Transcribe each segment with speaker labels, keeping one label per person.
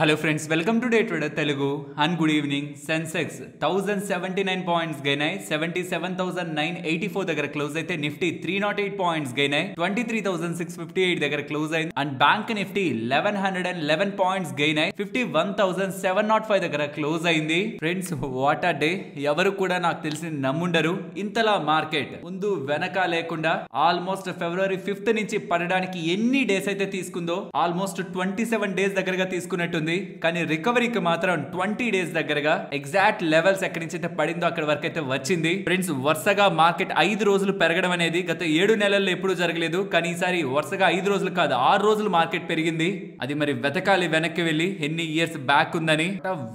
Speaker 1: Hello friends, welcome to Day Trader Telugu and good evening. Sensex 1079 points gain ayi 77,984 దగ్గర close అయితే Nifty 308 points gain అయి 23,658 దగ్గర close అయింది and bank Nifty 1111 points gain అయి 51,705 దగ్గర close అయింది. Friends what ఆ డే. ఎవరు కూడా నాకు తెలిసి నమ్ముండరు ఇంతలా మార్కెట్ ముందు వెనక లేకుండా ఆల్మోస్ట్ ఫిబ్రవరి 5th నుంచి పడడానికి ఎన్ని డేస్ అయితే తీసుకుందో ఆల్మోస్ట్ 27 డేస్ దగ్గరగా తీసుకున్నట్టుంది. కానీ రికవరీకి మాత్రం 20 డేస్ దగ్గరగా ఎగ్జాక్ట్ లెవెల్స్ ఎక్కడి నుంచి అయితే పడిందో అక్కడ వరకు అయితే వచ్చింది. ఫ్రెండ్స్ వరుసగా మార్కెట్ 5 రోజులు పెరగడం అనేది గత 7 నెలల్లో ఎప్పుడు జరగలేదు. కానీ ఈసారి వరుసగా 5 రోజులు కాదు 6 రోజులు మార్కెట్ పెరిగింది. అది మరి వెతకాలి వెనక్కి వెళ్ళి ఎన్ని ఇయర్స్ బ్యాక్ ఉందని.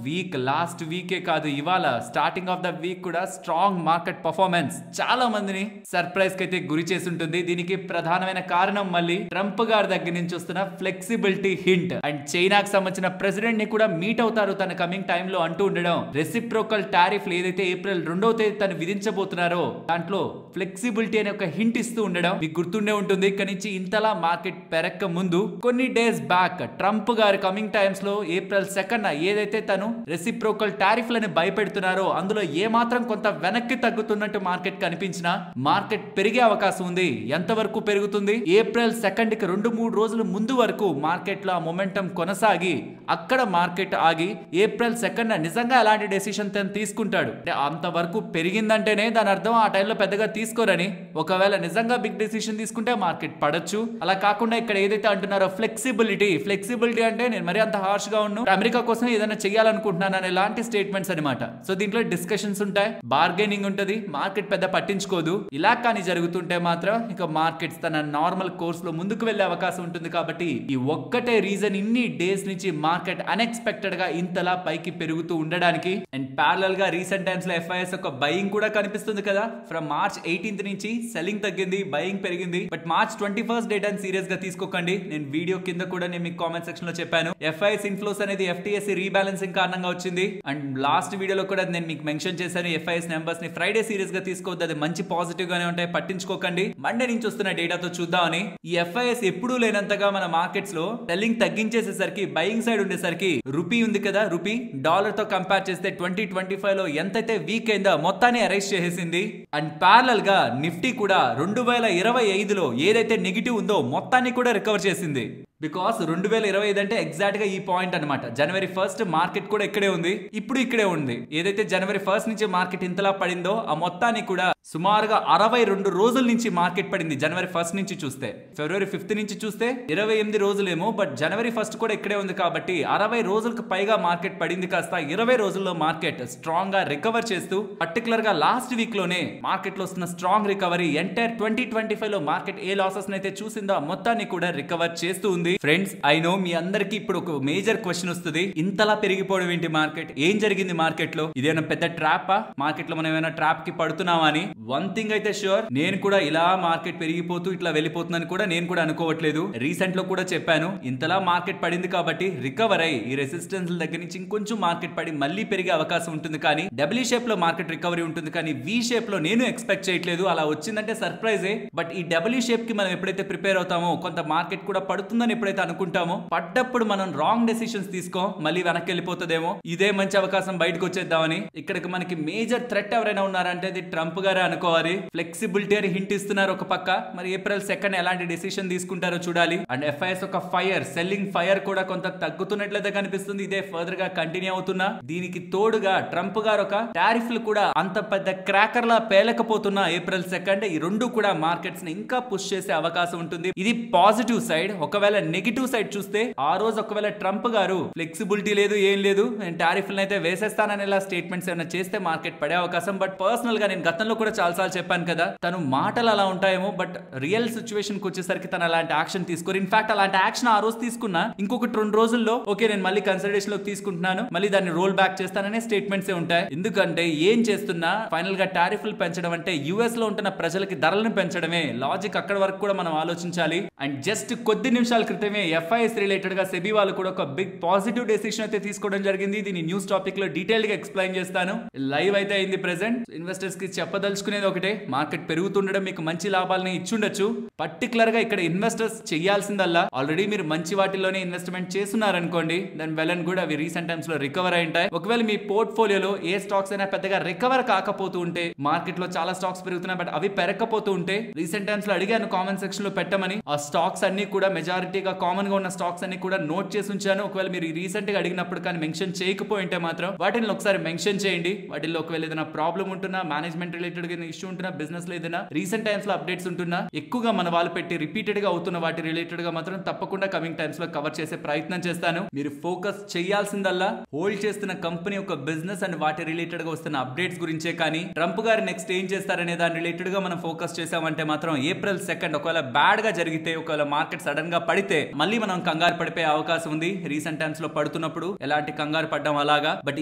Speaker 1: వీక్ లాస్ట్ వీకే కాదు ఇవాళ స్టార్టింగ్ ఆఫ్ ద వీక్ కూడా స్ట్రాంగ్ మార్కెట్ పర్ఫార్మెన్స్ చాలా మందిని సర్ప్రైజ్ కి అయితే గురి చేసి ఉంటుంది. దీనికి ప్రధానమైన కారణం మళ్ళీ ట్రంప్ గారి దగ్గర నుంచి వస్తున్న ఫ్లెక్సిబిలిటీ హింట్ అండ్ చైనాకి సంబంధించిన ప్రెసిడెంట్ ని కూడా మీట్ అవుతారు తన కమింగ్ టైమ్ లో అంటూ ఉండడం. రెసిప్రోకల్ టారిఫ్ ఏదైతే ఏప్రిల్ 2వ తేదీ తను విధించబోతున్నారో దాంట్లో ఫ్లెక్సిబిలిటీ అనే ఒక హింట్ ఇస్తూ ఉండడం మీకు గుర్తుండే ఉంటుంది. ఇక్కడి నుంచి ఇంతలా మార్కెట్ పెరక్క ముందు కొన్ని డేస్ బ్యాక్ ట్రంప్ గారి కమింగ్ టైమ్స్ లో ఏప్రిల్ 2న ఏదైతే తను రెసిప్రోకల్ టారిఫ్ లని భయపెడుతున్నారో అందులో ఏ మాత్రం కొంత వెనక్కి తగ్గుతున్నట్టు మార్కెట్ కనిపించినా మార్కెట్ పెరిగే అవకాశం ఉంది. ఎంతవరకు పెరుగుతుంది? ఏప్రిల్ 2కి 2-3 రోజుల ముందు వరకు మార్కెట్ లో ఆ మొమెంటం కొనసాగి అక్కడ మార్కెట్ ఆగి ఏప్రిల్ 2న నిజంగా ఎలాంటి డెసిషన్ తను తీసుకుంటాడు అంటే అంతవరకు పెరిగిందంటేనే దాని అర్థం ఆ టైంలో పెద్దగా తీసుకోరని. ఒకవేళ నిజంగా బిగ్ డెసిషన్ తీసుకుంటే మార్కెట్ పడొచ్చు. అలా కాకుండా ఇక్కడ ఏదైతే అంటున్నారో ఫ్లెక్సిబిలిటీ అంటే నేను మరి అంత హార్ష్ గా ఉన్నాను అమెరికా కోసం ఏదైనా చేయాలనుకుంటున్నాను అనే లాంటి స్టేట్మెంట్స్ అనమాట. సో దీంట్లో డిస్కషన్స్ ఉంటాయి, బార్గెనింగ్ ఉంటది, మార్కెట్ పెద్ద పట్టించుకోదు. ఇలా కానీ జరుగుతుంటే మాత్రం ఇక మార్కెట్స్ తన నార్మల్ కోర్స్ లో ముందుకు వెళ్లే అవకాశం ఉంటుంది. కాబట్టి ఈ ఒక్కటే రీజన్ ఇన్ని డేస్ నుంచి మార్కెట్ అన్ఎక్స్పెక్టెడ్ గా ఇంతలా పైకి పెరుగుతూ ఉండడానికి. అండ్ ప్యారలల్ గా రీసెంట్ టైమ్స్ లో ఎఫ్ఐఎస్ ఒక బయింగ్ కూడా కనిపిస్తుంది కదా. ఫ్రమ్ మార్చ్ 18th నుంచి సెల్లింగ్ తగ్గింది, బయింగ్ పెరిగింది. బట్ మార్చ్ 21st డేటాని సీరియస్ గా తీసుకోకండి. నేను వీడియో కింద కూడా నేను మీకు కామెంట్ సెక్షన్ లో చెప్పాను ఎఫ్ఐఎస్ ఇన్ఫ్లోస్ అనేది ఎఫ్టీఎస్సీ రీబ్యాలెన్సింగ్ కారణంగా వచ్చింది. అండ్ లాస్ట్ వీడియోలో కూడా నేను మీకు మెన్షన్ చేశాను ఎఫ్ఐఎస్ నెంబర్స్ ని ఫ్రైడే సీరియస్ గా తీసుకోవద్దు, అది మంచి పాజిటివ్ గానే ఉంటాయి, పట్టించుకోకండి. మండే నుంచి వస్తున్న డేటాతో చూద్దామని. ఈ ఎఫ్ఐఎస్ ఎప్పుడూ లేనంతగా మన మార్కెట్స్ లో సెల్లింగ్ తగ్గించేసేసరికి బయింగ్ సైడ్ ఉండేసరికి రూపీ ఉంది కదా, రూపీ డాలర్ తో కంపేర్ చేస్తే 2025 లో ఎంతైతే వీక్ అయిందో మొత్తాన్ని అరెస్ట్ చేసేసింది. అండ్ ప్యారలల్ గా నిఫ్టీ కూడా 2025లో ఏదైతే నెగిటివ్ ఉందో మొత్తాన్ని కూడా రికవర్ చేసింది. బికాస్ 2025 అంటే ఎగ్జాక్ట్ గా ఈ పాయింట్ అనమాట. జనవరి 1st మార్కెట్ కూడా ఇక్కడే ఉంది, ఇప్పుడు ఇక్కడే ఉంది. ఏదైతే జనవరి 1st నుంచి మార్కెట్ ఇంతలా పడిందో ఆ మొత్తాన్ని కూడా సుమారుగా 62 రోజుల నుంచి మార్కెట్ పడింది. జనవరి 1st నుంచి చూస్తే ఫిబ్రవరి 5th నుంచి చూస్తే 28 రోజులేమో, బట్ జనవరి 1st కూడా ఇక్కడే ఉంది కాబట్టి 60 రోజులకు పైగా మార్కెట్ పడింది. కాస్త 20 రోజుల్లో మార్కెట్ స్ట్రాంగ్ గా రికవర్ చేస్తూ పర్టికులర్ గా లాస్ట్ వీక్ లోనే మార్కెట్ లో వస్తున్న స్ట్రాంగ్ రికవరీ ఎంటైర్ 2025 లో మార్కెట్ ఏ లాసెస్ అయితే చూసిందో మొత్తాన్ని కూడా రికవర్ చేస్తూ ఉంది. ఫ్రెండ్స్ ఐ నో మీ అందరికి ఇప్పుడు ఒక మేజర్ క్వశ్చన్ వస్తుంది, ఇంతలా పెరిగిపోవడం ఏంటి మార్కెట్, ఏం జరిగింది మార్కెట్ లో, ఇదేనా పెద్ద ట్రాపా, మార్కెట్ లో మనం ఏమైనా ట్రాప్ కి పడుతున్నామా అని. వన్ థింగ్ అయితే షూర్, నేను కూడా ఇలా మార్కెట్ పెరిగిపోతూ ఇట్లా వెళ్ళిపోతుందని కూడా నేను కూడా అనుకోవట్లేదు. రీసెంట్ లో కూడా చెప్పాను ఇంతలా మార్కెట్ పడింది కాబట్టి రికవర్ అయ్యి ఈ రెసిస్టెన్స్ దగ్గర నుంచి ఇంకొంచెం మార్కెట్ పడి మళ్ళీ పెరిగే అవకాశం ఉంటుంది. కానీ డబ్ల్యూ షేప్ లో మార్కెట్ రికవరీ ఉంటుంది, కానీ వి షేప్ లో నేను ఎక్స్పెక్ట్ చేయట్లేదు. అలా వచ్చిందంటే సర్ప్రైజే. బట్ ఈ డబ్ల్యూ షేప్ కి మనం ఎప్పుడైతే ప్రిపేర్ అవుతామో కొంత మార్కెట్ కూడా పడుతుందని ఎప్పుడైతే అనుకుంటామో పడ్డప్పుడు మనం రాంగ్ డెసిషన్స్ తీసుకో మళ్ళీ వెనక్కి వెళ్ళిపోతుందేమో, ఇదే మంచి అవకాశం బయటకు వచ్చేద్దామని. ఇక్కడికి మనకి మేజర్ థ్రెట్ ఎవరైనా ఉన్నారంటే అది ట్రంప్ గారే అనుకోవాలి. ఫ్లెక్సిబిలిటీ అని హింట్ ఇస్తున్నారు ఒక పక్క, మరి ఏప్రిల్ 2nd ఎలాంటి డెసిషన్ తీసుకుంటారో చూడాలి. అండ్ ఎఫ్ఐఎస్ ఒక ఫైర్, సెల్లింగ్ ఫైర్ కూడా కొంత తగ్గుతున్నట్లయితే కనిపిస్తుంది. ఇదే ఫర్దర్ గా కంటిన్యూ అవుతున్నా దీనికి తోడుగా ట్రంప్ గారు ఒక టారిఫ్లు కూడా అంత పెద్ద క్రాకర్ లా పేలకపోతున్నా ఏప్రిల్ 2nd ఈ రెండు కూడా మార్కెట్స్ ని ఇంకా పుష్ చేసే అవకాశం ఉంటుంది. ఇది పాజిటివ్ సైడ్. ఒకవేళ నెగిటివ్ సైడ్ చూస్తే ఆ రోజు ఒకవేళ ట్రంప్ గారు ఫ్లెక్సిబిలిటీ లేదు ఏం లేదు నేను టారిఫ్లను అయితే వేసేస్తానని ఇలా స్టేట్మెంట్స్ ఏమైనా చేస్తే మార్కెట్ పడే అవకాశం. బట్ పర్సనల్ గా నేను గతంలో కూడా చాలా సార్లు చెప్పాను కదా తను మాటలు అలా ఉంటాయేమో, బట్ రియల్ సిచ్యువేషన్ కి వచ్చేసరికి తను అలాంటి యాక్షన్ తీసుకోరు. ఇన్ఫాక్ట్ అలాంటి యాక్షన్ ఆ రోజు తీసుకున్నా ఇంకొకటి 2 రోజుల్లో ఓకే నేను మళ్ళీ కన్సిడరేషన్ లోకి తీసుకుంటున్నాను, మళ్ళీ దాన్ని రోల్ బ్యాక్ చేస్తాననే స్టేట్మెంట్స్ ఉంటాయి. ఎందుకంటే ఏం చేస్తున్నా ఫైనల్ గా టారిఫ్లు పెంచడం అంటే యుఎస్ లో ఉంటున్న ప్రజలకి ధరలను పెంచడమే లాజిక్. అక్కడ వరకు కూడా మనం ఆలోచించాలి. అండ్ జస్ట్ కొద్ది నిమిషాల క్రితమే ఎఫ్ఐఎస్ రిలేటెడ్ గా సెబీ వాళ్ళు కూడా ఒక బిగ్ పాజిటివ్ డెసిషన్ అయితే తీసుకోవడం జరిగింది. దీని న్యూస్ టాపిక్ లో డీటెయిల్ గా ఎక్స్ప్లెయిన్ చేస్తాను. లైవ్ అయితే అయింది ప్రెసెంట్. ఇన్వెస్టర్స్ కి చెప్పదలుచుకునేది ఒకటే, మార్కెట్ పెరుగుతుండడం మీకు మంచి లాభాలని ఇచ్చుండొచ్చు. పర్టికులర్ గా ఇక్కడ ఇన్వెస్టర్స్ చేయాల్సిందల్లా, ఆల్రెడీ మీరు మంచి వాటిలోనే ఇన్వెస్ట్మెంట్ చేస్తున్నారనుకోండి, దాని వెల్ అండ్ గుడ్, అవి రీసెంట్ టైమ్స్ లో రికవర్ అయి ఉంటాయి. ఒకవేళ మీ పోర్ట్ఫోలియోలో ఏ స్టాక్స్ అయినా పెద్దగా రికవర్ కాకపోతూ ఉంటే, మార్కెట్ లో చాలా స్టాక్స్ పెరుగుతున్నాయి బట్ అవి పెరగకపోతూ ఉంటే, రీసెంట్ టైమ్స్ లో అడిగాను కామెంట్ సెక్షన్ లో పెట్టమని. ఆ స్టాక్స్ అన్ని కూడా మెజారిటీగా కామన్ గా ఉన్న స్టాక్స్ అన్ని కూడా నోట్ చేసి ఉంచాను. ఒకవేళ మీరు రీసెంట్ గా అడిగినప్పుడు కానీ మెన్షన్ చేయకపోయింటే మాత్రం వాటిని ఒకసారి మెన్షన్ చేయండి. వాటిల్లో ఒకవేళ ఏదైనా ప్రాబ్లం ఉంటున్నా, మేనేజ్మెంట్ రిలేటెడ్ గా ఇష్యూ ఉంటున్నా, బిజినెస్ లో ఏదైనా రీసెంట్ టైమ్స్ లో అప్డేట్స్ ఉంటున్నా, ఎక్కువగా మన వాళ్ళు పెట్టి రిపీటెడ్ గా అవుతున్న వాటి రిలేటెడ్ గా మాత్రం తప్పకుండా కమింగ్ టైమ్స్ లో కవర్ చేసే ప్రయత్నం చేస్తాను. మీరు ఫోకస్ చేయాల్సిందల్లా హోల్డ్ చేస్తున్న కంపెనీ యొక్క బిజినెస్ అండ్ వాటి రిలేటెడ్ గా వస్తున్న అప్డేట్స్ గురించే. కానీ ట్రంప్ గారు నెక్స్ట్ ఏం చేస్తారనే దాని రిలేటెడ్ గా మనం ఫోకస్ చేసామంటే మాత్రం April 2 ఒకవేళ బ్యాడ్ గా జరిగితే, ఒకవేళ మార్కెట్ సడన్ గా పడితే మళ్ళీ మనం కంగారు పడిపోయే అవకాశం ఉంది. రీసెంట్ టైమ్స్ లో పడుతున్నప్పుడు ఎలాంటి కంగారు పడ్డం అలాగా. బట్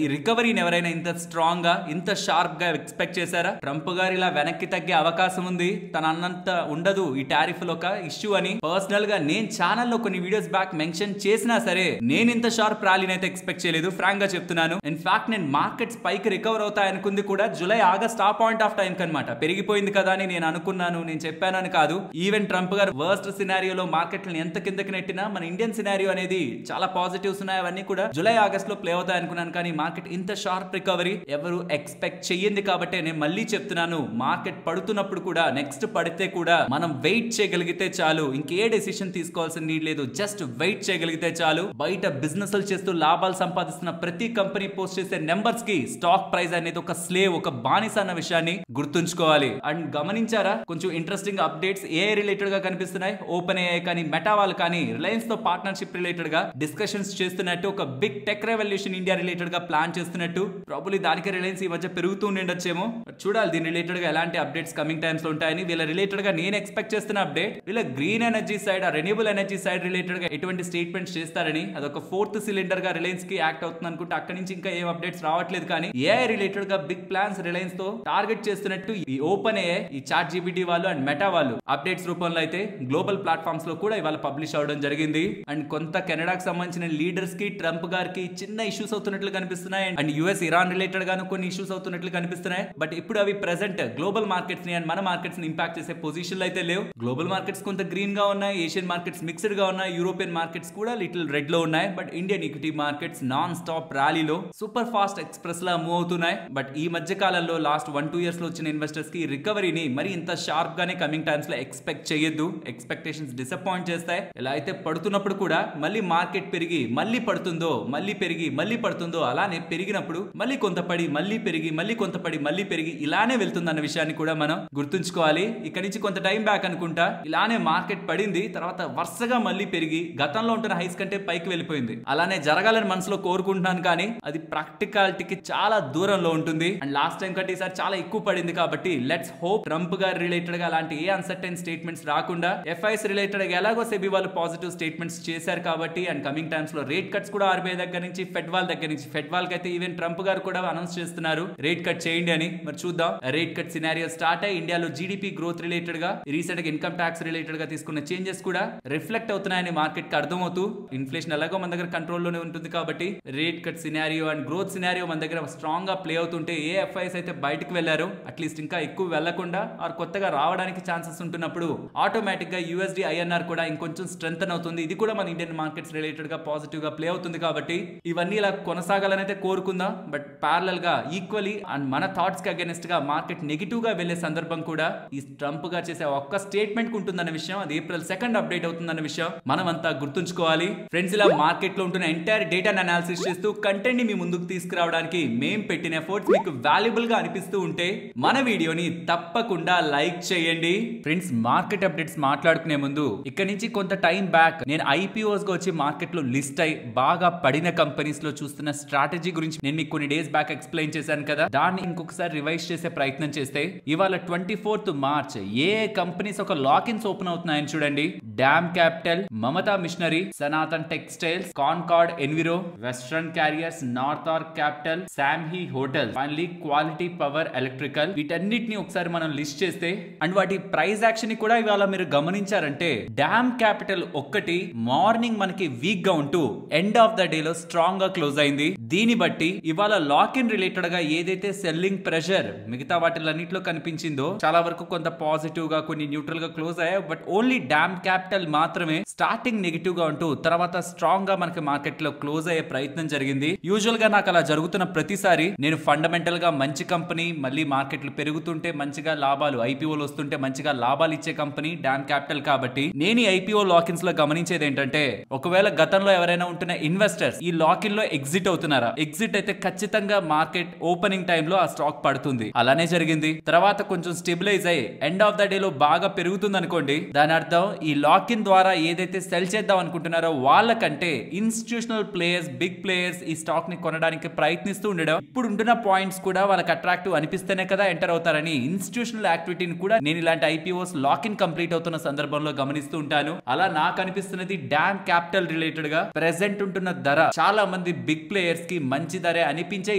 Speaker 1: ఈ రికవరీని ఎవరైనా ఇంత స్ట్రాంగ్ గా, ఇంత షార్ప్ గా ఎక్స్పెక్ట్ చేశారా? ట్రంప్ గారు ఇలా వెనక్కి తగ్గే అవకాశం ఉంది, తన అన్నంత ఉండదు ఈ టారిఫ్ లో ఒక ఇష్యూ అని పర్సనల్ గా నేను ఛానల్లో కొన్ని వీడియోస్ బ్యాక్ మెన్షన్ చేసినా సరే, నేను ఇంత షార్ప్ ర్యాలీని అయితే ఎక్స్పెక్ట్ చేయలేదు. ఫ్రాంక్ గా చెప్తున్నాను. ఇన్ఫాక్ట్ నేను మార్కెట్స్ పైకి రికవర్ అవుతాయి అనుకుంది కూడా జూలై ఆగస్ట్ ఆ పాయింట్ ఆఫ్ టైం కనమాట. పెరిగిపోయింది కదా అని నేను అనుకున్నాను, నేను చెప్పానని కాదు. ఈవెన్ ట్రంప్ గారు వర్స్ట్ సినారియోలో మార్కెట్లను ఎంత కిందకి నెట్టినా మన ఇండియన్ సినారియో అనేది చాలా పాజిటివ్స్ ఉన్నాయి, అవన్నీ కూడా జూలై ఆగస్ట్ లో ప్లే అవుతాయి అనుకున్నాను. కానీ మార్కెట్ ఇంత షార్ప్ రికవరీ ఎవరు ఎక్స్పెక్ట్ చెయ్యింది కాబట్టి నేను మళ్ళీ చెప్తున్నాను, మార్కెట్ పడుతున్నప్పుడు కూడా, నెక్స్ట్ పడితే కూడా మనం వెయిట్ చేయగలిగితే చాలు. ఇంకే డెసిషన్ తీసుకోవాల్సిన నీడ్ లేదు. జస్ట్ వెయిట్ చేయగలిగితే చాలు. బయట బిజినెస్ చేస్తూ లాభాలు సంపాదిస్తున్న ప్రతి కంపెనీ పోస్ట్ చేసే నెంబర్స్ కి స్టాక్ ప్రైస్ అనేది ఒక స్లేవ్, ఒక బానిస అన్న విషయాన్ని గుర్తుంచుకోవాలి. అండ్ గమనించారా, కొంచెం ఇంట్రెస్టింగ్ అప్డేట్స్ ఏఐ రిలేటెడ్ గా కనిపిస్తున్నాయి. ఓపెన్ ఏఐ కానీ, మెటా వాళ్ళు కానీ రిలయన్స్ తో పార్ట్నర్షిప్ రిలేటెడ్ గా డిస్కషన్స్ చేస్తున్నట్టు, ఒక big tech revolution India related గా ప్లాన్ చేస్తున్నట్టు. ప్రాబబ్లీ దానికి రిలయన్స్ ఈ మధ్య పెరుగుతూ ఉండొచ్చేమో. చూడాలి దీని రిలేటెడ్ గా ఎలాంటి అప్డేట్స్ కమింగ్ టైమ్స్ లో ఉంటాయని. వీళ్ళ రిలేటెడ్ గా నేను ఎక్స్పెక్ట్ చేస్తున్న అప్డేట్, వీళ్ళ green energy side, renewable energy side related గా ఎటువంటి స్టేట్మెంట్స్ చేస్తారని. అదొక 4th సిలిండర్ గా రిలయన్స్ కి యాక్ట్ అవుతుంది అనుకుంటే అక్కడి నుంచి ఇంకా ఏం అప్డేట్స్ రావట్లేదు. కానీ ఏఐ రిలేటెడ్ గా బిగ్ ప్లాన్స్ రిలయన్స్ తో టార్గెట్ చేస్తున్నట్టు ఈ ఓపెన్ ఏఐ, ఈ చాట్ జీపీటీ వాళ్ళు అండ్ మెటా వాళ్ళు అప్డేట్స్ రూపంలో అయితే గ్లోబల్ ప్లాట్ఫామ్స్ లో కూడా ఇవాళ పబ్లిష్ అవడం జరిగింది. అండ్ కొంత కెనడాకి సంబంధించిన లీడర్స్ కి, ట్రంప్ గారికి చిన్న ఇష్యూస్ అవుతున్నట్లు కనిపిస్తున్నాయి. అండ్ యుఎస్ ఇరాన్ రిలేటెడ్ గాను కొన్ని ఇష్యూస్ అవుతున్నట్లు కనిపిస్తున్నాయి. బట్ ఇప్పుడు అవి ప్రెసెంట్ గ్లోబల్ మార్కెట్స్ ని అండ్ మన మార్కెట్స్ ని ఇంపాక్ట్ చేసే పొజిషన్ అయితే లేవు. గ్లోబల్ మార్కెట్స్ కొంత గ్రీన్ గా ఉన్నాయి, ఏషియన్ మార్కెట్స్ మిక్స్డ్ గా ఉన్నాయి, యూరోపియన్ మార్కెట్స్ కూడా లిటిల్ రెడ్ లో ఉన్నాయి. But Indian equity markets non stop ర్యాలీలో సూపర్ ఫాస్ట్ ఎక్స్ప్రెస్ లా మూవ్ అవుతున్నాయి. బట్ ఈ మధ్య కాలంలో లాస్ట్ 1-2 ఇయర్స్ లో వచ్చిన ఇన్వెస్టర్స్ కి రికవరీని మరి ఇంత షార్ప్ గానే కమింగ్ టైమ్స్ లో ఎక్స్పెక్ట్ చేయొద్దు. ఎక్స్పెక్టేషన్స్ డిసప్పాయింట్ చేస్తాయి. ఎలా అయితే పడుతున్నప్పుడు కూడా మళ్ళీ మార్కెట్ పెరిగి మళ్ళీ పడుతుందో, మళ్ళీ పెరిగి మళ్ళీ పడుతుందో, అలానే పెరిగినప్పుడు మళ్ళీ కొంత పడి మళ్ళీ పెరిగి మళ్ళీ కొంత పడి మళ్ళీ పెరిగి ఇలానే వెళ్తుందన్న విషయాన్ని కూడా మనం గుర్తుంచుకోవాలి. ఇక్కడ నుంచి కొంత టైం బ్యాక్ అనుకుంటా ఇలానే మార్కెట్ పడింది, తర్వాత వరుసగా మళ్ళీ పెరిగి గతంలో ఉంటున్న హైస్ కంటే పైకి వెళ్ళిపోయింది. అలానే జరగాలని మనసులో కోరుకుంటున్నాను కానీ అది ప్రాక్టికాలిటీకి చాలా దూరంలో ఉంటుంది. అండ్ లాస్ట్ టైం కంటే ఈసారి చాలా ఎక్కువ పడింది. కాబట్టి లెట్స్ హోప్ ట్రంప్ గారి రిలేటెడ్ గా అలాంటి ఏ అన్సర్టైన్ స్టేట్మెంట్స్ రాకుండా, ఎఫ్ఐఎస్ రిలేటెడ్ గా ఎలాగో సెబీ వాళ్ళు పాజిటివ్ స్టేట్మెంట్స్ చేశారు కాబట్టి, అండ్ కమింగ్ టైమ్స్ లో రేట్ కట్స్ కూడా ఆర్బీఐ దగ్గర నుంచి, ఫెడ్ వాళ్ళ దగ్గర నుంచి, ఫెడ్ వాళ్ళకి అయితే ఈవెన్ ట్రంప్ గారు కూడా అనౌన్స్ చేస్తున్నారు రేట్ కట్ చేయండి అని. మరి చూద్దాం. రేట్ కట్ సినారియో స్టార్ట్ అయ్యి ఇండియాలో జీడీపీ గ్రోత్ రిలేటెడ్ గా, రీసెంట్ గా ఇన్కమ్ ట్యాక్స్ రిలేటెడ్ గా తీసుకున్న చేంజెస్ కూడా రిఫ్లెక్ట్ అవుతున్నాయని మార్కెట్ కి అర్థమవుతూ, ఇన్ఫ్లేషన్ ఎలాగో మన దగ్గర కంట్రోల్ లోనే ఉంటుంది కాబట్టి rate cut scenario and growth scenario మన దగ్గర స్ట్రాంగ్ గా ప్లే అవుతుంటే, ఏ ఎఫ్ఐఎస్ అయితే బయటకు వెళ్లారో అట్లీస్ట్ ఇంకా ఎక్కువ వెళ్లకుండా ఆర్ కొత్తగా రావడానికి ఛాన్సెస్ ఉంటున్నప్పుడు ఆటోమేటిక్ గా యూఎస్డి ఐఎన్ఆర్ కూడా ఇంకొంచెం స్ట్రెంథన్ అవుతుంది. ఇది కూడా మన ఇండియన్ మార్కెట్స్ రిలేటెడ్ గా పాజిటివ్ గా ప్లే అవుతుంది. కాబట్టి ఇవన్నీ ఇలా కొనసాగాలని అయితే కోరుకుందాం. బట్ ప్యారలల్ గా ఈక్వలీ అండ్ మన థాట్స్ కి అగైనెస్ట్ గా మార్కెట్ నెగిటివ్ గా వెళ్లే సందర్భం కూడా ఈ ట్రంప్ గా చేసే ఒక్క స్టేట్మెంట్ కు ఉంటుందన్న విషయం, అది April 2 అప్డేట్ అవుతుందన్న విషయం మనం అంతా గుర్తుంచుకోవాలి. ఫ్రెండ్స్, ఇలా మార్కెట్ లో ఉంటున్న ఎంటైర్ డేటాను అనాలిసిస్ చేస్తూ కంటెంట్ ని మీ ముందుకు తీసుకురావడానికి మేం పెట్టిన ఎఫర్ట్స్ మీకు వాల్యుబుల్ గా అనిపిస్తూ ఉంటే మన వీడియోని తప్పకుండా లైక్ చేయండి. ఫ్రెండ్స్, మార్కెట్ అప్డేట్స్ మాట్లాడుకునే ముందు ఇక్కడ నుంచి కొంత టైం బ్యాక్ నేను ఐపీఓస్ గా వచ్చి మార్కెట్ లో లిస్ట్ అయి బాగా పడిన కంపెనీస్ లో చూస్తున్న స్ట్రాటజీ గురించి నేను మీకు కొన్ని డేస్ బ్యాక్ ఎక్స్ప్లెయిన్ చేశాను కదా. దాన్ని ఇంకొకసారి రివైజ్ చేసే ప్రయత్నం చేస్తే ఇవాళ 24th March ఏ కంపెనీస్ ఒక లాక్ ఇన్స్ ఓపెన్ అవుతున్నాయని చూడండి. Dam Capital, Mamata Machinery, Sanatan Textiles, Concord Enviro, Western Carriers, North Arc Capital, Samhi hotel, finally Quality Power Electrical. వీటన్నిటిని ఒకసారి మనం లిస్ట్ చేస్తే అండ్ వాటి ప్రైస్ యాక్షన్ ని కూడా ఇవాళ మీరు గమనించారంటే, డామ్ క్యాపిటల్ క్యాపిటల్ ఒక్కటి మార్నింగ్ మనకి వీక్ గా ఉంటూ ఎండ్ ఆఫ్ ద డే లో స్ట్రాంగ్ గా క్లోజ్ అయింది. దీన్ని బట్టి ఇవాళ లాక్ ఇన్ రిలేటెడ్ గా ఏదైతే సెల్లింగ్ ప్రెషర్ మిగతా వాటిలన్నింటిలో కనిపించిందో చాలా వరకు కొంత పాజిటివ్ గా కొన్ని న్యూట్రల్ గా క్లోజ్ అయ్యాయి. బట్ ఓన్లీ డామ్ క్యాపిటల్ మాత్రమే స్టార్టింగ్ నెగిటివ్ గా ఉంటూ తర్వాత స్ట్రాంగ్ గా మనకి మార్కెట్ లో క్లోజ్ అయ్యే ప్రయత్నం జరిగింది. యూజువల్ గా నాకు అలా జరుగుతున్న ప్రతిసారి నేను ఫండమెంటల్ గా మంచి కంపెనీ మళ్ళీ మార్కెట్లు పెరుగుతుంటే మంచిగా లాభాలు ఐపీఓలు వస్తుంటే మంచిగా లాభాలు ఇచ్చే కంపెనీ డామ్ క్యాపిటల్ కాబట్టి నేను ఈ ఐపీఓ లాకిన్స్ లో గమనించేది ఏంటంటే ఒకవేళ గతంలో ఎవరైనా ఉంటున్న ఇన్వెస్టర్స్ ఈ లాకిన్ లో ఎగ్జిట్ అవుతున్నారా, ఎగ్జిట్ అయితే ఖచ్చితంగా మార్కెట్ ఓపెనింగ్ టైమ్ లో ఆ స్టాక్ పడుతుంది. అలానే జరిగింది. తర్వాత కొంచెం స్టెబిలైజ్ అయ్యి ఎండ్ ఆఫ్ ద డే లో బాగా పెరుగుతుంది అనుకోండి, దాని అర్థం ఈ లాకిన్ ద్వారా ఏదైతే సెల్ చేద్దాం అనుకుంటున్నారో వాళ్ళకంటే ఇన్స్టిట్యూషనల్ ప్లేయర్స్ బిగ్ ప్లేయర్స్ ఈ స్టాక్ ని కొనడానికి ప్రయత్నిస్తూ ఉండడం, ఇప్పుడు ఉంటున్న పాయింట్స్ కూడా వాళ్ళకి అట్రాక్టివ్ అనిపిస్తేనే కదా ఎంటర్ అవుతారని ఇన్స్టిట్యూషనల్ యాక్టివిటీని కూడా నేను ఇలాంటి ఐపీఓస్ లాకిన్ కంప్లీట్ అవుతున్న సందర్భంలో గమనిస్తూ ఉంటాను. అలా నాకు అనిపిస్తున్నది డామ్ క్యాపిటల్ రిలేటెడ్ గా ప్రెసెంట్ ఉంటున్న ధర చాలా మంది బిగ్ ప్లేయర్స్ కి మంచి ధరే అనిపించే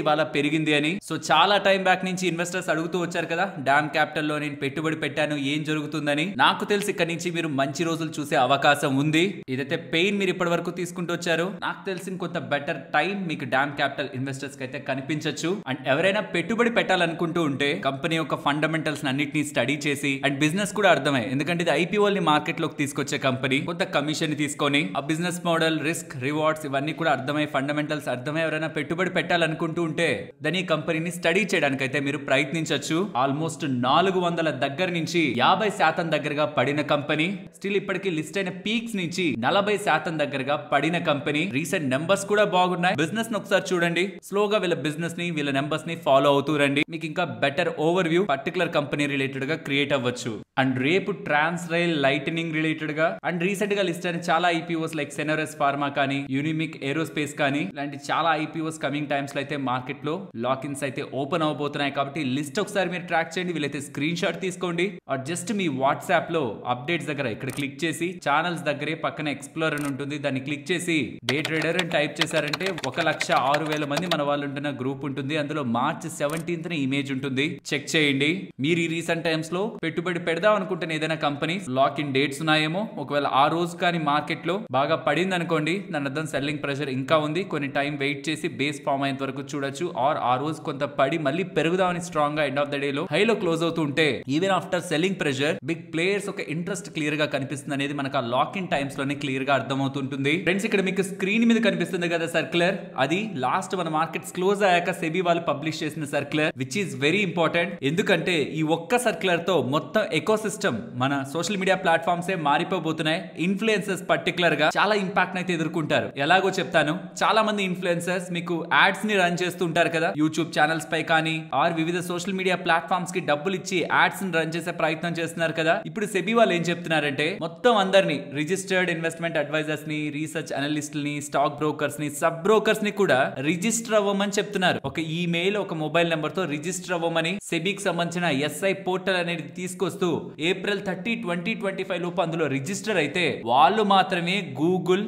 Speaker 1: ఇవాళ పెరిగింది అని. సో చాలా టైం బ్యాక్ నుంచి ఇన్వెస్టర్స్ అడుగుతూ వచ్చారు కదా డామ్ క్యాపిటల్ లో నేను పెట్టుబడి పెట్టాను ఏం జరుగుతుందని. నాకు తెలిసి ఇక్కడ నుంచి మీరు మంచి రోజులు చూసే అవకాశం ఉంది. ఇదైతే పెయిన్ మీరు ఇప్పటి వరకు తీసుకుంటూ వచ్చారు, నాకు తెలిసి కొంత బెటర్ టైం మీకు డామ్ క్యాపిటల్ ఇన్వెస్టర్స్ కి అయితే కనిపించచ్చు. అండ్ ఎవరైనా పెట్టుబడి పెట్టాలనుకుంటూ ఉంటే కంపెనీ యొక్క ఫండమెంటల్స్ అన్నిటిని స్టడీ చేసి అండ్ బిజినెస్ కూడా అర్థమే, ఎందుకంటే ఇది ఐపీఓ ని మార్కెట్ లోకి తీసుకొచ్చే కంపెనీ. కొంత కమిషన్ తీసుకొని ఆ బిజినెస్ మోడల్ రిస్క్ రివార్డ్స్ ఇవన్నీ కూడా అర్థమై ఫండమెంటల్స్ అర్థమై ఎవరైనా పెట్టుబడి పెట్టాలనుకుంటూ ఉంటే దాని కంపెనీని స్టడీ చేయడానికి అయితే మీరు ప్రయత్నించవచ్చు. ఆల్మోస్ట్ 400 దగ్గర నుంచి 50% దగ్గరగా పడిన కంపెనీ, స్టిల్ ఇప్పటికీ లిస్ట్ అయిన పీక్స్ నుంచి 40% దగ్గరగా పడిన కంపెనీ. రీసెంట్ నెంబర్స్ కూడా బాగున్నాయి. బిజినెస్ ని ఒకసారి చూడండి, స్లోగా వీళ్ళ బిజినెస్ ని వీళ్ళ నెంబర్స్ ని ఫాలో అవుతూ రండి, మీకు ఇంకా better over view particular company related గా క్రియేట్ అవ్వచ్చు. అండ్ రేపు ట్రాన్స్ రైల్ లైటనింగ్ రిలేటెడ్ గా అండ్ రీసెంట్ గా లిస్ట్ అయిన చాలా ఐపీఓస్ లైక్ సెనోరస్ ఫార్మా కానీ యూనిమిక్ ఏరోస్పేస్ కానీ ఇలాంటి చాలా ఐపీఓస్ కమింగ్ టైమ్స్ లో అయితే మార్కెట్ లో లాకిన్స్ అయితే ఓపెన్ అవబోతున్నాయి. కాబట్టి లిస్ట్ ఒకసారి మీరు ట్రాక్ చేయండి, వీలైతే స్క్రీన్ షాట్ తీసుకోండి. ఆర్ జస్ట్ మీ వాట్సాప్ లో అప్డేట్స్ దగ్గర ఇక్కడ క్లిక్ చేసి ఛానల్స్ దగ్గరే పక్కన ఎక్స్ప్లోర్ అని ఉంటుంది, దాన్ని క్లిక్ చేసి డే ట్రేడర్ అని టైప్ చేశారంటే 1,06,000 మంది మన వాళ్ళు ఉంటున్న గ్రూప్ ఉంటుంది. అందులో మార్చ్ 17th ఇమేజ్ ఉంటుంది, చెక్ చేయండి. మీరు ఈ రీసెంట్ టైమ్స్ లో పెట్టుబడి పెడదాం అనుకుంటున్న ఏదైనా కంపెనీ లాక్ ఇన్ డేట్స్ ఉన్నాయేమో, ఒకవేళ ఆ రోజు కానీ మార్కెట్ లో బాగా పడింది అనుకోండి దాని అర్థం సెల్లింగ్ ప్రెషర్ ఇంకా ఉంది, కొన్ని టైం వెయిట్ చేసి బేస్ ఫామ్ అయ్యేంత వరకు చూడొచ్చు. ఆర్ ఆ రోజు కొంత పడి మళ్ళీ పెరుగుదామని స్ట్రాంగ్ గా ఎండ్ ఆఫ్ ద డే లో హైలో క్లోజ్ అవుతూ ఉంటే even after selling pressure big players ఒక ఇంట్రెస్ట్ క్లియర్ గా కనిపిస్తుంది అనేది మనకు ఆ లాక్ ఇన్ టైమ్స్ లోనే క్లియర్ గా అర్థమవుతుంటుంది. ఫ్రెండ్స్ ఇక్కడ మీకు స్క్రీన్ మీద కనిపిస్తుంది కదా సర్క్యులర్, అది లాస్ట్ మన మార్కెట్స్ క్లోజ్ అయ్యాక సెబీ వాళ్ళు పబ్లిష్ చేసిన circular which is very important. ఎందుకంటే ఈ ఒక్క సర్క్యులర్ తో మొత్తం ఎకో సిస్టమ్ మన సోషల్ మీడియా ప్లాట్ఫామ్స్ ఏ మారిపోబోతున్నాయి. ఇన్ఫ్లుయెన్సర్స్ పర్టికులర్ గా చాలా ఇంపాక్ట్ అయితే ఎదుర్కొంటారు. ఎలాగో చెప్తాను, చాలా మంది ఇన్ఫ్లుయెన్సర్స్ మీకు యాడ్స్ ని రన్ చేస్తూ ఉంటారు కదా యూట్యూబ్ ఛానల్స్ పై కానీ ఆర్ వివిధ సోషల్ మీడియా ప్లాట్ఫామ్స్ కి డబ్బులు ఇచ్చి యాడ్స్ ని రన్ చేసే ప్రయత్నం చేస్తున్నారు కదా. ఇప్పుడు సెబీ వాళ్ళు ఏం చెప్తున్నారంటే మొత్తం అందరినీ రిజిస్టర్డ్ ఇన్వెస్ట్మెంట్ అడ్వైజర్స్ ని రీసెర్చ్ అనలిస్టులని స్టాక్ బ్రోకర్స్ ని సబ్ బ్రోకర్స్ ని కూడా రిజిస్టర్ అవ్వమని చెప్తున్నారు. ఒక ఈమెయిల్ ఒక మొబైల్ నెంబర్ తో రిజిస్టర్ అవ్వమని సెబీకి సంబంధించిన ఎస్ఐ పోర్టల్ అనేది తీసుకొస్తూ April 30, 2025 లోపు అందులో రిజిస్టర్ అయితే వాళ్ళు మాత్రమే గూగుల్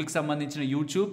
Speaker 1: కి సంబంధించిన YouTube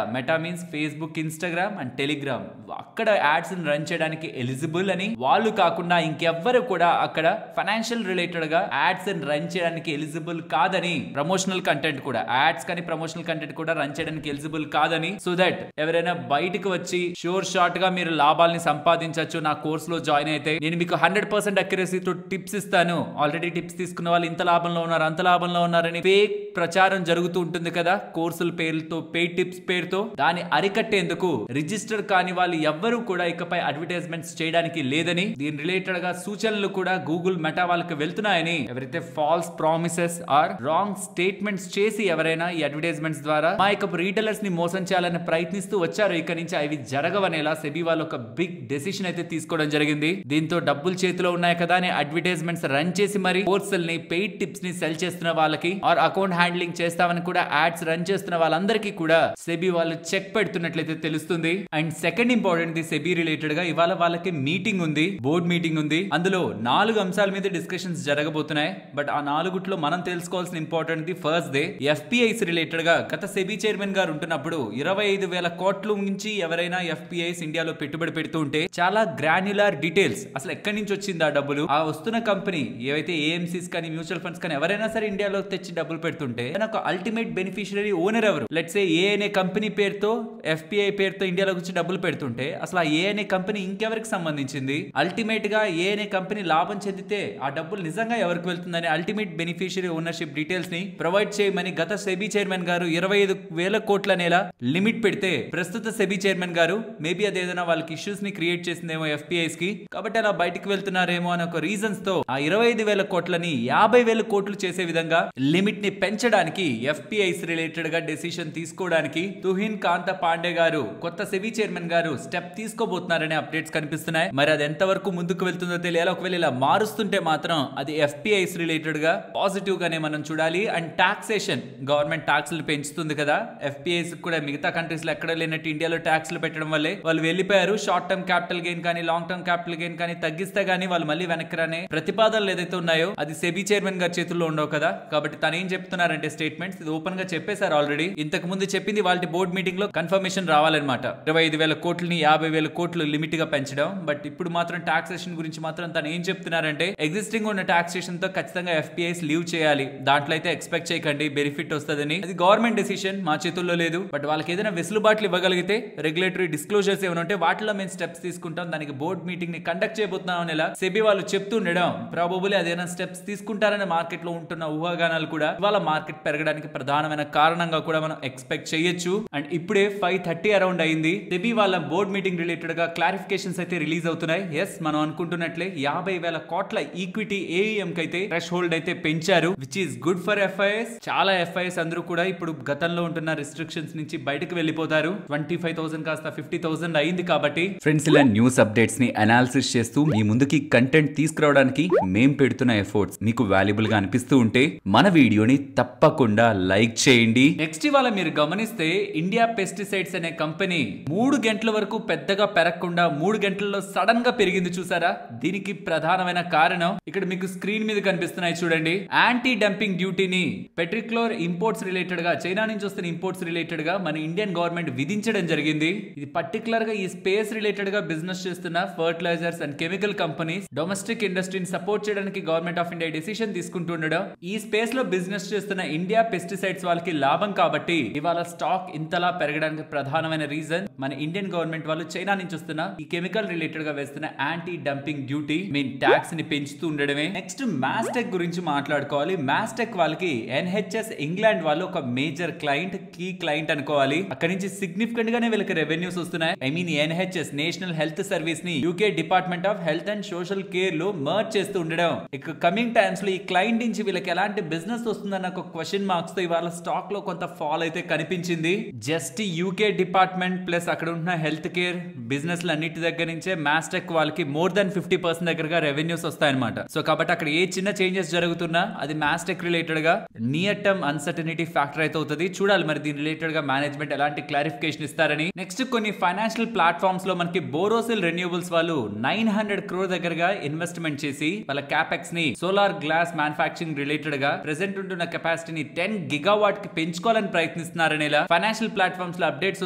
Speaker 1: meta means Facebook Instagram and Telegram అక్కడ యాడ్స్ రన్ చేయడానికి ఎలిజిబుల్ అని, వాళ్ళు కాకుండా ఇంకెవ్వరు కూడా అక్కడ ఫైనాన్షియల్ రిలేటెడ్ గా యాడ్స్ రన్ చేయడానికి ఎలిజిబుల్ కాదని, ప్రమోషనల్ కంటెంట్ కూడా యాడ్స్ కానీ ప్రమోషనల్ కంటెంట్ కూడా రన్ చేయడానికి ఎలిజిబుల్ కాదని. సో దట్ ఎవరైనా బయటకు వచ్చి షోర్ షార్ట్ గా మీరు లాభాలని సంపాదించవచ్చు నా కోర్స్ లో జాయిన్ అయితే నేను మీకు 100% అక్యురసీతో టిప్స్ ఇస్తాను, ఆల్రెడీ టిప్స్ తీసుకున్న వాళ్ళు ఇంత లాభంలో ఉన్నారు అంత లాభంలో ఉన్నారని ఫేక్ ప్రచారం జరుగుతూ ఉంటుంది కదా కోర్సుల పేరుతో పెయిడ్ టిప్స్ పేరుతో. దాన్ని అరికట్టేందుకు రిజిస్టర్ కాని వాళ్ళు ఎవ్వరూ కూడా ఇకపై అడ్వర్టైజ్మెంట్స్ చేయడానికి లేదని, దీని రిలేటెడ్ గా సూచనలు కూడా గూగుల్ మెటా వాళ్ళకి వెళ్తున్నాయని, ఎవరైతే false promises or wrong statements చేసి ఎవరైనా ఈ అడ్వర్టైజ్మెంట్స్ ద్వారా మా యొక్క రీటైలర్స్ ని మోసం చేయాలని ప్రయత్నిస్తూ వచ్చారు, ఇక నుంచి అవి జరగవనేలా సెబీ వాళ్ళు ఒక బిగ్ డెసిషన్ అయితే తీసుకోవడం జరిగింది. దీంతో డబ్బులు చేతిలో ఉన్నాయి కదా అని అడ్వర్టైజ్మెంట్స్ రన్ చేసి మరి కోర్సుల్ని పెయిడ్ టిప్స్ ని సెల్ చేస్తున్న వాళ్ళకి ఆర్ అకౌంట్ హ్యాండ్లింగ్ చేస్తామని కూడా యాడ్స్ రన్ చేస్తున్న వాళ్ళందరికీ కూడా సెబీ వాళ్ళు చెక్ పెడుతున్నట్లయితే తెలుస్తుంది. And second important the SEBI related గా ఇవాళ వాళ్ళకి మీటింగ్ ఉంది, బోర్డ్ మీటింగ్ ఉంది. అందులో 4 అంశాల మీద డిస్కషన్స్ జరగబోతున్నాయి. బట్ ఆ 4 మనం తెలుసుకోవాల్సిన important the first day FPIs related గా గత సెబీ చైర్మన్ గారు ఉంటున్నప్పుడు 25,000 కోట్ల నుంచి ఎవరైనా ఎఫ్పిఐస్ ఇండియాలో పెట్టుబడి పెడుతూ ఉంటే చాలా గ్రాన్యులర్ డీటెయిల్స్ అసలు ఎక్కడి నుంచి వచ్చింది ఆ డబ్బులు, ఆ వస్తున్న కంపెనీ ఏవైతే ఏఎంసీస్ కానీ మ్యూచువల్ ఫండ్స్ కానీ ఎవరైనా సరే ఇండియాలో తెచ్చి డబ్బులు పెడుతుంటే పెడుతుంటే ఒక అల్టిమేట్ బెనిఫిషియరీ ఓనర్ ఎవరు? లెట్స్ సే ఏ అనే కంపెనీ పేరుతో ఎఫ్పిఐ పేరుతో ఇండియాలోకి వచ్చి డబ్బులు పెడుతుంటే అసలు ఆ ఏ అనే కంపెనీ ఇంకెవరికి సంబంధించింది? అల్టిమేట్ గా ఏ అనే కంపెనీ లాభం చెందితే ఆ డబ్బులు నిజంగా ఎవరికి వెళ్తుందని అల్టిమేట్ బెనిఫిషియరీ ఓనర్షిప్ డీటెయిల్స్ ని ప్రొవైడ్ చేయమని గత సెబీ చైర్మన్ గారు 25,000 కోట్ల నెల లిమిట్ పెడితే ప్రస్తుత సెబీ చైర్మన్ గారు మేబీ అదేదైనా వాళ్ళకి ఇష్యూస్ ని క్రియేట్ చేసిందేమో ఎఫ్పిఐస్ కి, కాబట్టి అలా బయటికి వెళ్తున్నారేమో అనే ఒక రీజన్స్ తో ఆ 25,000 కోట్లని 50,000 కోట్లు చేసే విధంగా లిమిట్ ని పెంచడానికి ఎఫ్పిఐస్ రిలేటెడ్ గా డెసిషన్ తీసుకోవడానికి తుహిన్ కాంత పాండే గారు కొత్త సెబీ చైర్మన్ గారు స్టెప్ తీసుకోబోతున్నారనే అప్డేట్స్ కనిపిస్తున్నాయి. మరి అది ఎంతవరకు ముందుకు వెళ్తుందో తెలియాలి. ఒకవేళ ఇలా మారుస్తుంటే మాత్రం అది ఎఫ్పిఐస్ రిలేటెడ్ గా పాజిటివ్ గానే మనం చూడాలి. అండ్ టాక్సేషన్, గవర్నమెంట్ ట్యాక్స్లు పెంచుతుంది కదా, ఎఫ్పిఐస్ కూడా మిగతా కంట్రీస్ లో ఎక్కడ లేనట్టు ఇండియాలో ట్యాక్స్లు పెట్టడం వల్లే వాళ్ళు వెళ్ళిపోయారు. షార్ట్ టర్మ్ క్యాపిటల్ గెయిన్ కానీ లాంగ్ టర్మ్ క్యాపిటల్ గెయిన్ కానీ తగ్గిస్తే గానీ వాళ్ళు మళ్ళీ వెనక్కి రానే ప్రతిపాదనలు ఏదైతే ఉన్నాయో అది సెబీ చైర్మన్ గారి చేతుల్లో ఉండవు కదా. కాబట్టి తను ఏం చెప్తున్నారంటే స్టేట్మెంట్స్ ఇది ఓపెన్ గా చెప్పేశారు ఆల్రెడీ. ఇంతకు ముందు చెప్పింది వాళ్ళ బోర్డు మీటింగ్ లో కన్ఫర్మేషన్ రావాలన్నమాట, 25,000 కోట్లని 50,000 కోట్లు లిమిట్ గా పెంచడం. బట్ ఇప్పుడు మాత్రం టాక్సేషన్ గురించి మాత్రం తను ఏం చెప్తున్నారంటే ఎగ్జిస్టింగ్ ఉన్న టాక్సేషన్ తో ఖచ్చితంగా ఎఫ్పిఐస్ లీవ్ చేయాలి, దాంట్లో అయితే ఎక్స్పెక్ట్ చేయకండి బెనిఫిట్ వస్తుందని. అది గవర్నమెంట్ డెసిషన్, మా చేతుల్లో లేదు. బట్ వాళ్ళకి ఏదైనా వెసులుబాట్లు ఇవ్వగలిగితే రెగ్యులేటరీ డిస్క్లోజర్స్ ఏమైనా ఉంటే వాటిలో మేము స్టెప్స్ తీసుకుంటాం, దానికి బోర్డు మీటింగ్ ని కండక్ట్ చేయబోతున్నాం అని సెబీ వాళ్ళు చెప్తుండడం ప్రాబబుల్లీ అదేనా స్టెప్స్ తీసుకుంటారని మార్కెట్ లో ఉంటున్న ఊహాగానాలు కూడా ఇవాళ మార్కెట్ పెరగడానికి ప్రధానమైన కారణంగా కూడా మనం ఎక్స్పెక్ట్ చేయొచ్చు. అండ్ ఇప్పుడే 5:30 అరౌండ్ అయింది. సెబీ వాళ్ళ బోర్డు మీటింగ్ రిలేటెడ్ గా క్లారిఫికేషన్స్ అయితే రిలీజ్ అవుతున్నాయి. ఎస్, మనం అనుకుంటున్నట్లే 50,000 కోట్ల ఈక్విటీ ఏఈఎం కి అయితే థ్రెష్ హోల్డ్ అయితే పెంచారు, which is good for FIs. చాలా ఎఫ్ఐఎస్ అందరూ కూడా ఇప్పుడు గతంలో ఉంటున్న రిస్ట్రిక్షన్స్ నుంచి బయటకు వెళ్ళిపోతారు. 25,000 కాస్త 50,000 అయింది. కాబట్టి ఫ్రెండ్స్, ఇలా న్యూస్ అప్డేట్స్ ని అనాలిసిస్ చేస్తూ మీ ముందుకి కంటెంట్ తీసుకురావడానికి మేం పెడుతున్న ఎఫర్ట్స్ మీకు వాల్యుబుల్ గా అనిపిస్తూ ఉంటే మన వీడియోని తప్పకుండా లైక్ చేయండి. నెక్స్ట్ ఇవాళ మీరు గమనిస్తే ఇండియా పెస్టిసైడ్స్ అనే కంపెనీ 3 గంటల వరకు పెద్దగా పెరగకుండా 3 గంటల్లో సడన్ గా పెరిగింది చూసారా. దీనికి ప్రధానమైన కారణం ఇక్కడ మీకు స్క్రీన్ మీద కనిపిస్తున్నాయి చూడండి. యాంటీ డంపింగ్ డ్యూటీని పెట్రిక్లోర్ ఇంపోర్ట్స్ రిలేటెడ్ గా, చైనా నుంచి వస్తున్న ఇంపోర్ట్స్ రిలేటెడ్ గా మన ఇండియన్ గవర్నమెంట్ విధించడం జరిగింది. ఇది పర్టికులర్ గా ఈ స్పేస్ రిలేటెడ్ గా బిజినెస్ చేస్తున్న fertilizers and chemical companies domestic ఇండస్ట్రీని సపోర్ట్ చేయడానికి గవర్నమెంట్ ఆఫ్ ఇండియా డెసిషన్ తీసుకుంటుండడం. ఈ స్పేస్ లో బిజినెస్ చేస్తున్న ఇండియా పెస్టిసైడ్స్ వాళ్ళకి లాభం కాబట్టి ఇవాళ స్టాక్ ఇంతలా పెరగడానికి ప్రధానమైన రీజన్ మన ఇండియన్ గవర్నమెంట్ వాళ్ళు చైనా నుంచి వస్తున్న ఈ కెమికల్ రిలేటెడ్ గా వేస్తున్న anti dumping duty mean tax ని పెంచుతూ ఉండడమే. నెక్స్ట్ మాస్టెక్ గురించి మాట్లాడుకోవాలి. మాస్టెక్ వాళ్ళకి ఎన్హెచ్ఎస్ ఇంగ్లాండ్ వాళ్ళు ఒక మేజర్ క్లయింట్, కీ క్లయింట్ అనుకోవాలి. అక్కడి నుంచి సిగ్నిఫికెంట్ గానే వీళ్ళకి రెవెన్యూస్ వస్తున్నాయి. I mean NHS National Health Service ని UK Department of Health and Social Care లో మర్జ్ చేస్తూ ఉండడం. ఇక కమింగ్ టైమ్స్ లో ఈ క్లయింట్ నుంచి వీళ్ళకి ఎలాంటి బిజినెస్ వస్తుందన్న ఒక క్వశ్చన్ మార్క్స్ తో ఇవాళ స్టాక్ లో కొంత ఫాల్ అయితే కనిపించింది. జస్ట్ యూకే డిపార్ట్మెంట్ ప్లస్ అక్కడ ఉన్న హెల్త్ కేర్ బిజినెస్ అన్నిటి దగ్గర నుంచే మాస్టెక్ వాళ్ళకి మోర్ దాన్ 50% దగ్గరగా రెవెన్యూస్ వస్తాయన్నమాట. సో కాబట్టి అక్కడ ఏ చిన్న చేంజెస్ జరుగుతున్నా అది మాస్టెక్ రిలేటెడ్ గా నియర్ టర్మ్ అన్సర్టనిటీ ఫ్యాక్టర్ అయితే అవుతుంది. చూడాలి మరి దీని రిలేటెడ్ గా మేనేజ్మెంట్ ఎలాంటి క్లారిఫికేషన్ ఇస్తారని. నెక్స్ట్ కొన్ని ఫైనాన్షియల్ ప్లాట్ఫామ్స్ లో మనకి బోరోసిల్ రెన్యూబుల్స్ వాళ్ళు 900 crore దగ్గరగా ఇన్వెస్ట్మెంట్ చేసి వాళ్ళ క్యాపెక్స్ ని సోలార్ గ్లాస్ మ్యానుఫాక్చరింగ్ రిలేటెడ్ గా ప్రెసెంట్ ఉంటున్న కెపాసిటీని 10 గిగావాట్ కి పెంచుకోవాలని ప్రయత్నిస్తున్నారనేలా ఫైనాన్షియల్ ప్లాట్ఫామ్స్ లో అప్డేట్స్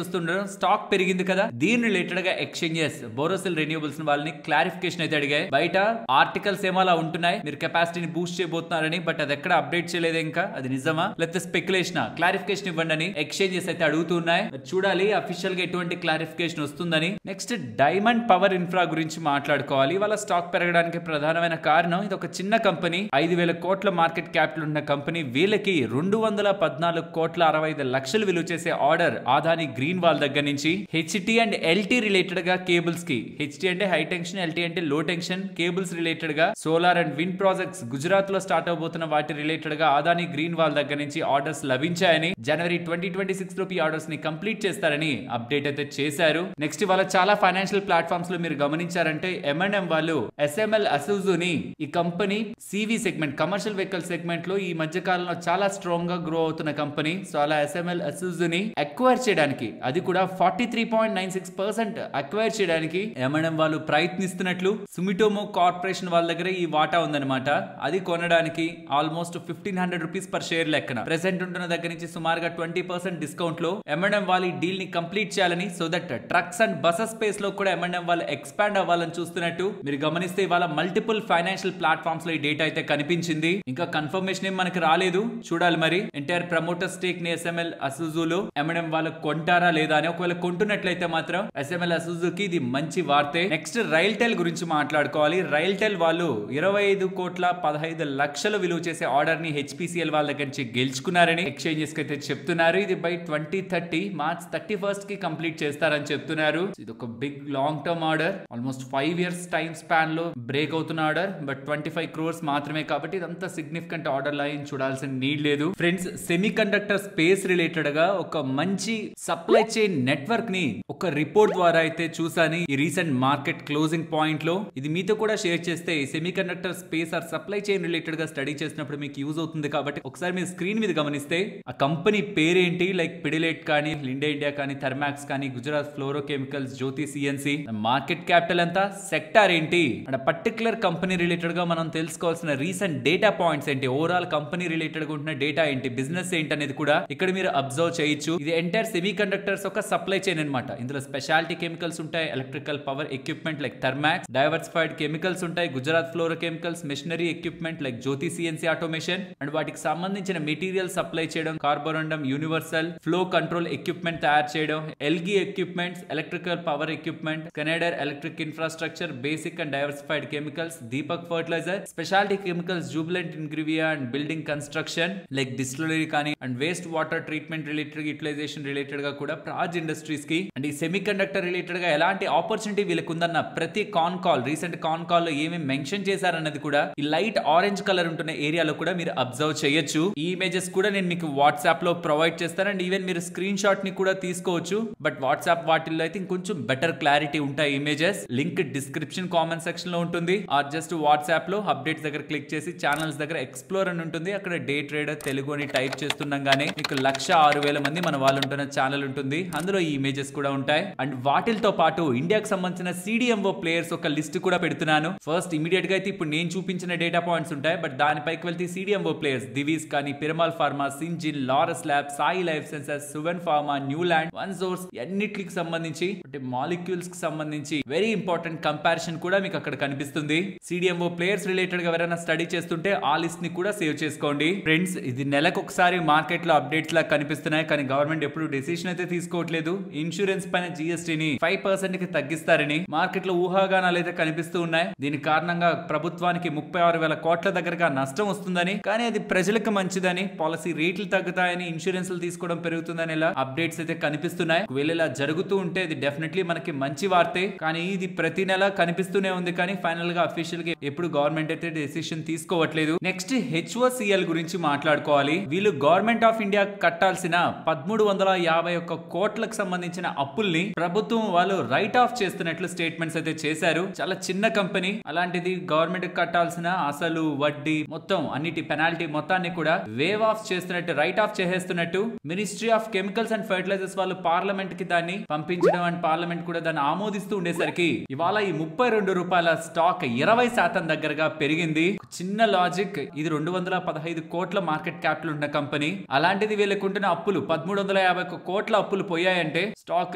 Speaker 1: వస్తుండడం. స్టాక్ పెరిగింది కదా, దీని రిలేటెడ్ గా ఎక్స్చేంజెస్ బోరోసిల్ రెన్యూబుల్స్ వాళ్ళని క్లారిఫికేషన్ అయితే అడిగాయి. బయట ఆర్టికల్స్ ఏమో అలా ఉంటున్నాయి మీరు కెపాసిటీని బూస్ట్ చేయబోతున్నారని, బట్ అది ఎక్కడ అప్డేట్ చేయలేదు. ఇంకా అది నిజమా లేకపోతే స్పెక్యులేషన్, క్లారిఫికేషన్ ఇవ్వండి అని ఎక్స్చేంజెస్ అయితే అడుగుతున్నాయి. చూడాలి అఫీషియల్ గా ఎటువంటి క్లారిఫికేషన్ వస్తుందని. నెక్స్ట్ డైమండ్ పవర్ ఇన్ఫ్రా గురించి మాట్లాడుకోవాలి. వాళ్ళ స్టాక్ పెరగడానికి ప్రధానమైన కారణం ఇది ఒక చిన్న కంపెనీ, 5,000 కోట్ల మార్కెట్ క్యాపిటల్ ఉన్న కంపెనీ. వీళ్ళకి 214 కోట్ల 65 లక్షలు విలువ చేసే ఆర్డర్ ఆదాని గ్రీన్ వాల్ దగ్గర నుంచి హెచ్టి అండ్ ఎల్టీ రిలేటెడ్ గా కేబుల్స్ కి, హెచ్టి అంటే హై టెన్షన్, ఎల్టీ అంటే లో టెన్షన్ కేబుల్స్ రిలేటెడ్ గా solar and wind projects Gujarat లో స్టార్ట్ అవబోతున్న వాటి రిలేటెడ్ గా ఆదాని గ్రీన్ వాల్ దగ్గర నుంచి ఆర్డర్స్ లభించాయని, జనవరి 2026 లోపు ఈ ఆర్డర్స్ ని కంప్లీట్ చేస్తారని అప్డేట్ అయితే చేశారు. నెక్స్ట్ వాళ్ళ చాలా ఫైనాన్షియల్ ప్లాట్ఫామ్స్ లో మీరు గమనించారంటే M&M వాళ్ళు SML అసూజుని, ఈ company CV segment commercial vehicle segment లో ఈ మధ్య కాలంలో చాలా స్ట్రాంగ్ గా గ్రో అవుతున్న కంపెనీ. సో అలా SML అసూజుని అక్వైర్ చేయడానికి, అది కూడా 43.96% అక్వైర్ చేయడానికి M&M వాళ్ళు ప్రయత్నిస్తున్నట్లు సుమిటోమో కార్పొరేషన్ వాళ్ళ దగ్గర ఈ వాటా ఉందన్నమాట. అది కొనడానికి ఆల్మోస్ట్ 1,500 రూపీస్ పర్ షేర్ లెక్కన ప్రెసెంట్ ఉంటున్న దగ్గర నుంచి సుమారుగా 20% డిస్కౌంట్ లో M&M వాళ్ళు ఈ డీల్ ని కంప్లీట్ చేయాలని, so that trucks and buses space లో కూడా M&M వాళ్ళు ఎక్స్పాండ్ అవ్వాలని చూస్తున్నట్టు మీరు గమనిస్తే ఇవాళ మల్టిపుల్ ఫైనాన్షియల్ ప్లాట్ఫామ్స్ లో ఈ డేటా అయితే కనిపించింది. ఇంకా కన్ఫర్మేషన్ ఏం మనకి రాలేదు. చూడాలి మరి. ఎంటైర్ ప్రమోటర్ స్టేక్ ని SML అసుజులో M&M వాళ్ళు కొంటారా లేదా అని. ఒకవేళ కొంటున్నట్లయితే మాత్రం SML అసుజుకి ఇది మంచి వార్తే. నెక్స్ట్ రైల్టెల్ గురించి మాట్లాడుకోవాలి. రైల్టెల్ వాళ్ళు 25,15,00,000 విలువ చేసే ఆర్డర్ ని HPCL వాళ్ళ దగ్గర నుంచి గెలుచుకున్నారని ఎక్స్చేంజెస్ కి అయితే చెప్తున్నారు. ఇది బై 2030 మార్చ్ 31st కి కంప్లీట్ చేస్తారని చెప్తున్నారు. ఇది ఒక big long term order, almost 5 years time span లో బ్రేక్ అవుతున్న ఆర్డర్. బట్ 25 crores మాత్రమే కాబట్టి ఇదంతా సిగ్నిఫికెంట్ ఆర్డర్ లైన్ చూడాల్సిన నీడ్ లేదు. Friends, semiconductor space related గా ఒక మంచి సప్లై చైన్ నెట్వర్క్ ని ఒక రిపోర్ట్ ద్వారా అయితే చూసాను ఈ రీసెంట్ మార్కెట్ క్లోజింగ్ పాయింట్ లో. ఇది మీతో కూడా షేర్ చేస్తే semiconductor space or supply chain related గా స్టడీ చేసినప్పుడు మీకు యూజ్ అవుతుంది. కాబట్టి ఒకసారి మీరు స్క్రీన్ మీద గమనిస్తే ఆ కంపెనీ పేరేంటి, లైక్ పిడిలైట్ కానీ, లిండే ఇండియా కానీ, థర్మాక్స్ కానీ, గుజరాత్ ఫ్లోరో కెమికల్స్, జ్యోతి సిఎన్సి, మార్కెట్ క్యాపిటల్ అంతా, సెక్టార్ ఏంటి, అండ్ పర్టికులర్ కంపెనీ రిలేటెడ్ గా మనం తెలుసుకోవాల్సిన రీసెంట్ డేటా పాయింట్స్ ఏంటి, ఓవరాల్ కంపెనీ రిలేటెడ్ గా ఉంటున్న డేటా ఏంటి, బిజినెస్ ఏంటి అనేది కూడా ఇక్కడ మీరు అబ్జర్వ్ చేయొచ్చు. ఇది ఎంటైర్ సెమీ కండక్టర్స్ ఒక సప్లై చైన్ అన్నమాట. ఇందులో స్పెషాలిటీ కెమికల్స్ ఉంటాయి, electrical power equipment like Thermax, diversified chemicals ఉంటాయి, Gujarat fluoro chemicals, machinery equipment like Jyoti CNC automation, and వాటికి సంబంధించిన మెటీరియల్ సప్లై చేయడం, Carborundum, Universal flow control equipment తయారు చేయడం, Elgi equipments, electrical power equipment, కెనడర్ electric infrastructure, basic and diversified chemicals, Deepak fertilizer, speciality chemicals, Jubilant Ingrevia and building construction like distillery కానీ, and waste water treatment related, utilization related గా కూడా Praj industries కి. And ఈ semiconductor related గా ఎలాంటి opportunity వీళ్ళకి ఉందన్న ప్రతి con call, recent con call లో ఏమేమి మెన్షన్ చేశారన్నది కూడా ఈ లైట్ ఆరెంజ్ కలర్ ఉంటున్న ఏరియాలో కూడా మీరు అబ్జర్వ్ చేయొచ్చు. ఈ ఇమేజెస్ కూడా నేను మీకు వాట్సాప్ లో ప్రొవైడ్ చేస్తాను. అండ్ ఈవెన్ మీరు స్క్రీన్ షాట్ ని కూడా తీసుకోవచ్చు. బట్ వాట్సాప్ వాటిల్లో అయితే ఇంకొంచెం బెటర్ క్లారిటీ ఉంటాయి images. Link description comment section లో ఉంటుంది. ఆర్ జస్ట్ వాట్సాప్ లో అప్డేట్స్ దగ్గర క్లిక్ చేసి ఛానల్స్ దగ్గర ఎక్స్ప్లోర్ అని ఉంటుంది. అక్కడ డే ట్రేడర్ తెలుగు అని టైప్ చేస్తుండగానే మీకు 1,06,000 మంది మన వాళ్ళు ఉంటున్న ఛానల్ ఉంటుంది. అందులో ఈ ఇమేజెస్ కూడా ఉంటాయి. అండ్ వాటితో పాటు ఇండియాకి సంబంధించిన CDMO ప్లేయర్స్ ఒక లిస్ట్ కూడా పెడుతున్నాను. ఫస్ట్ ఇమీడియట్ గా అయితే ఇప్పుడు నేను చూపించిన డేటా పాయింట్స్ ఉంటాయి. బట్ దానిపైకి వెళ్తే CDMO ప్లేయర్స్ దివీస్ కానీ, Piramal pharma, Syngene, Laurus lab, Sai life sciences, Suven pharma, Neuland, one source అన్నిటికి సంబంధించి మాలిక్యూల్స్ కి సంబంధించి వెరీ ఇంపార్టెంట్ కంపారిజన్ కూడా మీకు అక్కడ కనిపిస్తుంది. CDMO ప్లేయర్స్ రిలేటెడ్ గా ఎవరైనా స్టడీ చేస్తుంటే ఆ లిస్ట్ ని కూడా సేవ్ చేసుకోండి. ఫ్రెండ్స్, ఇది నెలకు ఒకసారి మార్కెట్ లో అప్డేట్స్ లా కనిపిస్తున్నాయి. కానీ గవర్నమెంట్ ఎప్పుడు డెసిషన్ అయితే తీసుకోవట్లేదు. ఇన్సూరెన్స్ పైన GST ని 5% కి తగ్గిస్తారని మార్కెట్ లో ఊహాగానాలు అయితే కనిపిస్తూ ఉన్నాయి. దీని కారణంగా ప్రభుత్వానికి 36,000 కోట్ల దగ్గరగా నష్టం వస్తుందని, కానీ అది ప్రజలకు మంచిదని, పాలసీ రేట్లు తగ్గుతాయని, ఇన్సూరెన్స్లు తీసుకోవడం పెరుగుతుందని ఇలా అప్డేట్స్ అయితే కనిపిస్తున్నాయి. ఒకవేళ ఇలా జరుగుతూ ఉంటే ఇది డెఫినెట్లీ మనకి మంచి వార్తే. కానీ ఇది ప్రతి నెల కనిపిస్తూనే ఉంది. కానీ ఫైనల్ గా అఫీషియల్ గా ఎప్పుడు గవర్నమెంట్ అయితే డెసిషన్ తీసుకోవట్లేదు. నెక్స్ట్ HOCL గురించి మాట్లాడుకోవాలి. వీళ్ళు గవర్నమెంట్ ఆఫ్ ఇండియా కట్టాల్సిన 1,351 కోట్లకు సంబంధించిన అప్పుల్ని ప్రభుత్వం వాళ్ళు రైట్ ఆఫ్ చేస్తున్నట్లు స్టేట్మెంట్స్ అయితే చేశారు. చాలా చిన్న కంపెనీ, అలాంటిది గవర్నమెంట్ కట్టాల్సిన అసలు, వడ్డీ మొత్తం అన్నిటి పెనాల్టీ మొత్తాన్ని కూడా వేవ్ ఆఫ్ చేస్తున్నట్టు, రైట్ ఆఫ్ చేసేస్తున్నట్టు ministry of chemicals and fertilizers వాళ్ళు పార్లమెంట్ కి దాన్ని పంపించడం అండ్ పార్లమెంట్ కూడా దాన్ని ఆమోదిస్తూ ఉండేసరికి ఇవాళ ఈ 32 రూపాయల స్టాక్ 20% దగ్గరగా పెరిగింది. చిన్న లాజిక్, ఇది 215 కోట్ల మార్కెట్ క్యాపిటల్ ఉన్న కంపెనీ. అలాంటిది వీళ్ళకుంటున్న అప్పులు 1,351 కోట్ల అప్పులు పోయాయంటే స్టాక్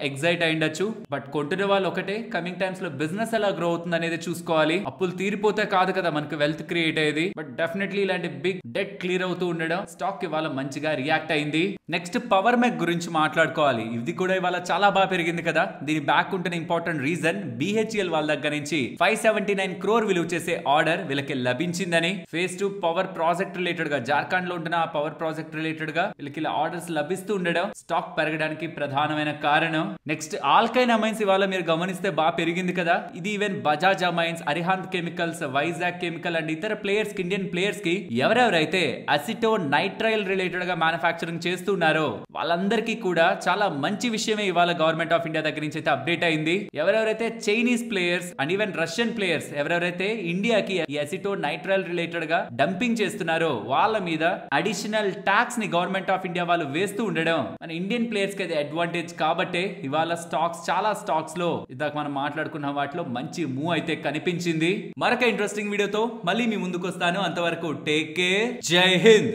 Speaker 1: ఎగ్జైట్ అయ్యిండొచ్చు. బట్ కొంటున్న వాళ్ళు ఒకటే, కమింగ్ టైమ్స్ లో బిజినెస్ ఎలా గ్రో అవుతుంది అనేది చూసుకోవాలి. అప్పులు తీరిపోతే కాదు కదా మనకు వెల్త్ క్రియేట్ అయ్యేది. బట్ డెఫినెట్లీ ఇలాంటి బిగ్ డెట్ క్లియర్ అవుతూ ఉండడం స్టాక్ ఇవాళ మంచిగా రియాక్ట్ అయింది. నెక్స్ట్ పవర్ మెక్ గురించి మాట్లాడుకోవాలి. ఇది కూడా ఇవాళ చాలా బాగా పెరిగింది కదా. దీని బ్యాక్ ఉంటున్న ఇంపార్టెంట్ రీజన్ BHEL వాళ్ళ దగ్గర నుంచి 579 crore విలువ చేసే ఆర్డర్ వీళ్ళకి లభించిందని. ఫేజ్ 2 పవర్ ప్రాజెక్ట్ రిలేటెడ్ గా జార్ఖండ్ లో ఉంటున్న పవర్ ప్రాజెక్ట్ రిలేటెడ్ గా వీళ్ళకి ఆర్డర్స్ లభిస్తూ ఉండడం స్టాక్ పెరగడానికి ప్రధానమైన కారణం. నెక్స్ట్ ఆల్కైన్ అమైన్స్ ఇవాళ మీరు గమనిస్తే బాగా పెరిగింది కదా. ఇది even Bajaj amines, Arihant chemicals, Vizag chemical and ఇతర ప్లేయర్స్ కి, ఇండియన్ ప్లేయర్స్ కి ఎవరెవరైతే అసిటోన్ నైట్రైల్ రిలేటెడ్ గా మ్యానుఫ్యాక్చరింగ్ చేస్తున్నారో వాళ్ళందరికీ కూడా చాలా మంచి విషయమే ఇవాళ గవర్నమెంట్ ఆఫ్ ఇండియా దగ్గర నుంచి అయితే అప్డేట్ అయింది. ఎవరెవరైతే Chinese players and even Russian players ఎవరెవరైతే ఇండియాకి ఈ అసిటోన్ నైట్రైల్ రిలేటెడ్ గా డంపింగ్ చేస్తున్నారో వాళ్ళ మీద అడిషనల్ ట్యాక్స్ ని గవర్నమెంట్ ఆఫ్ ఇండియా వాళ్ళు వేస్తూ ఉండడం మన ఇండియన్ ప్లేయర్స్ కి అది అడ్వాంటేజ్. కాబట్టి ఇవాళ స్టాక్స్, చాలా స్టాక్స్ లో ఇందాక మనం మాట్లాడుకున్న వాటిలో మంచి మూవ్ అయితే కనిపించింది. మరొక ఇంట్రెస్టింగ్ వీడియోతో మళ్ళీ మీ ముందుకు వస్తాను. అంతవరకు టేక్ కేర్. జై హింద్.